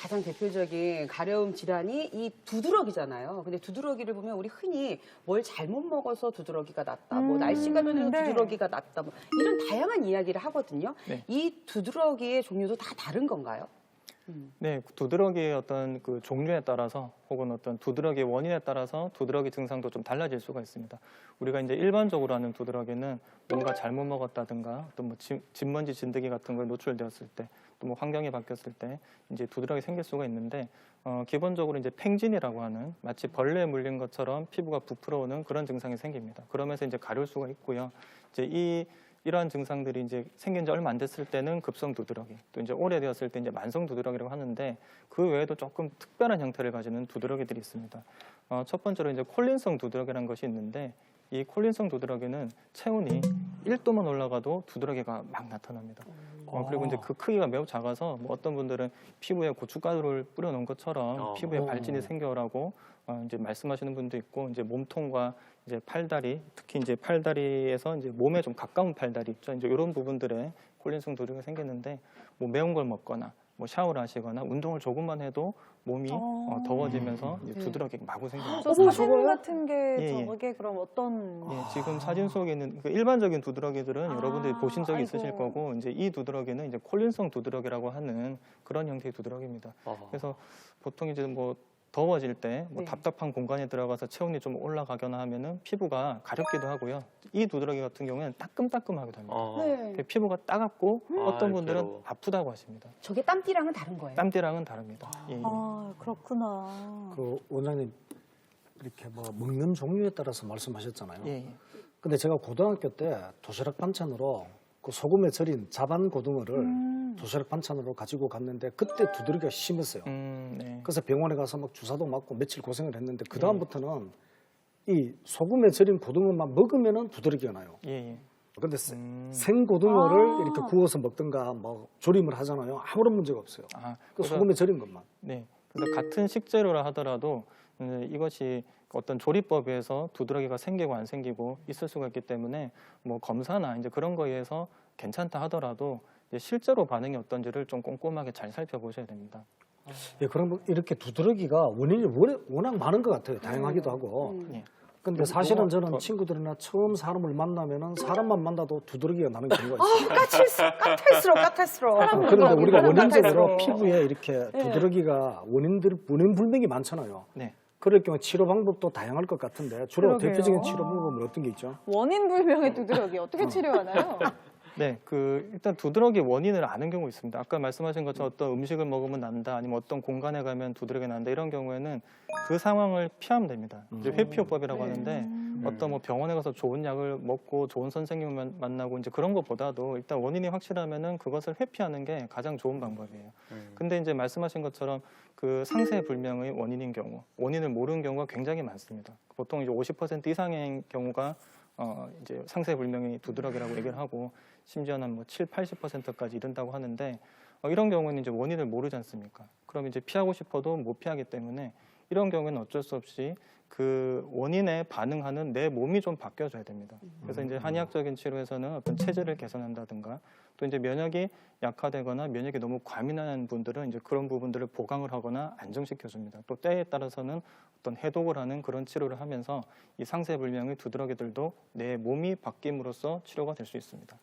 가장 대표적인 가려움 질환이 이 두드러기잖아요. 근데 두드러기를 보면 우리 흔히 뭘 잘못 먹어서 두드러기가 났다, 뭐 날씨가 변해서 네. 두드러기가 났다, 뭐 이런 다양한 이야기를 하거든요. 네. 이 두드러기의 종류도 다 다른 건가요? 네, 두드러기의 어떤 그 종류에 따라서 혹은 어떤 두드러기의 원인에 따라서 두드러기 증상도 좀 달라질 수가 있습니다. 우리가 이제 일반적으로 하는 두드러기는 뭔가 잘못 먹었다든가 또 뭐 진먼지, 진드기 같은 거에 노출되었을 때, 또 뭐 환경이 바뀌었을 때 이제 두드러기 생길 수가 있는데 기본적으로 이제 팽진이라고 하는 마치 벌레에 물린 것처럼 피부가 부풀어오는 그런 증상이 생깁니다. 그러면서 이제 가려울 수가 있고요. 이제 이러한 증상들이 이제 생긴 지 얼마 안 됐을 때는 급성 두드러기, 또 이제 오래되었을 때 이제 만성 두드러기라고 하는데 그 외에도 조금 특별한 형태를 가지는 두드러기들이 있습니다. 첫 번째로 이제 콜린성 두드러기라는 것이 있는데 이 콜린성 두드러기는 체온이 1도만 올라가도 두드러기가 막 나타납니다. 그리고 이제 그 크기가 매우 작아서 뭐 어떤 분들은 피부에 고춧가루를 뿌려놓은 것처럼 피부에 발진이 생겨라고 이제 말씀하시는 분도 있고, 이제 몸통과 이제 팔다리, 특히 이제 팔다리에서 이제 몸에 좀 가까운 팔다리 있죠. 이제 이런 부분들에 콜린성 두드러기가 생기는데 뭐 매운 걸 먹거나 뭐 샤워를 하시거나 운동을 조금만 해도 몸이 더워지면서 이제 두드러기가 마구 생깁니다. 저 사진 같은 게 예, 예. 저게 그럼 어떤? 예, 지금 사진 속에 있는 그 일반적인 두드러기들은 여러분들이 보신 적이 아이고. 있으실 거고, 이제 이 두드러기는 이제 콜린성 두드러기라고 하는 그런 형태의 두드러기입니다. 그래서 보통 이제 뭐 더워질 때 뭐 네. 답답한 공간에 들어가서 체온이 좀 올라가거나 하면은 피부가 가렵기도 하고요. 이 두드러기 같은 경우에는 따끔따끔하기도 합니다. 네. 피부가 따갑고 어떤 분들은 괴로워. 아프다고 하십니다. 저게 땀띠랑은 다른 거예요? 땀띠랑은 다릅니다. 예, 예. 아, 그렇구나. 그 원장님 이렇게 뭐 먹는 종류에 따라서 말씀하셨잖아요. 예, 예. 근데 제가 고등학교 때 도시락 반찬으로 그 소금에 절인 자반 고등어를 도시락 반찬으로 가지고 갔는데 그때 두드러기가 심했어요. 네. 그래서 병원에 가서 막 주사도 맞고 며칠 고생을 했는데 그 다음부터는 이 소금에 절인 고등어만 먹으면은 두드러기가 나요. 예, 예. 근데 생고등어를 아. 이렇게 구워서 먹든가 뭐 조림을 하잖아요. 아무런 문제가 없어요. 그 소금에 절인 것만. 네. 그래서 같은 식재료라 하더라도 이것이 어떤 조리법에 의해서 두드러기가 생기고 안 생기고 있을 수가 있기 때문에 뭐 검사나 이제 그런 거에 의해서 괜찮다 하더라도 이제 실제로 반응이 어떤지를 좀 꼼꼼하게 잘 살펴보셔야 됩니다. 예, 그럼 이렇게 두드러기가 원인이 워낙 많은 것 같아요. 다양하기도 하고. 예. 근데 사실은 저는 친구들이나 처음 사람을 만나면은 사람만 만나도 두드러기가 나는 경우가 있어요. 까탈스러워. 그런데 우리가 사람 원인적으로 같아서. 피부에 이렇게 두드러기가 원인 불명이 많잖아요. 네. 그럴 경우 치료 방법도 다양할 것 같은데 주로 그러게요. 대표적인 치료 방법은 어떤 게 있죠? 원인 불명의 두드러기 어떻게 치료하나요? 네, 일단 두드러기 원인을 아는 경우 있습니다. 아까 말씀하신 것처럼 어떤 음식을 먹으면 난다, 아니면 어떤 공간에 가면 두드러기 난다, 이런 경우에는 그 상황을 피하면 됩니다. 이제 회피요법이라고 하는데 어떤 뭐 병원에 가서 좋은 약을 먹고 좋은 선생님을 만나고 이제 그런 것보다도 일단 원인이 확실하면은 그것을 회피하는 게 가장 좋은 방법이에요. 근데 이제 말씀하신 것처럼 그 상세 불명의 원인인 경우, 원인을 모르는 경우가 굉장히 많습니다. 보통 이제 50% 이상의 경우가 이제 상세 불명의 두드러기라고 얘기를 하고, 심지어는 뭐 70~80%까지 이른다고 하는데 이런 경우는 이제 원인을 모르지 않습니까? 그럼 이제 피하고 싶어도 못 피하기 때문에 이런 경우에는 어쩔 수 없이 그 원인에 반응하는 내 몸이 좀 바뀌어줘야 됩니다. 그래서 이제 한의학적인 치료에서는 어떤 체질을 개선한다든가, 또 이제 면역이 약화되거나 면역이 너무 과민한 분들은 이제 그런 부분들을 보강을 하거나 안정시켜줍니다. 또 때에 따라서는 어떤 해독을 하는 그런 치료를 하면서 이 상세불명의 두드러기들도 내 몸이 바뀜으로써 치료가 될 수 있습니다.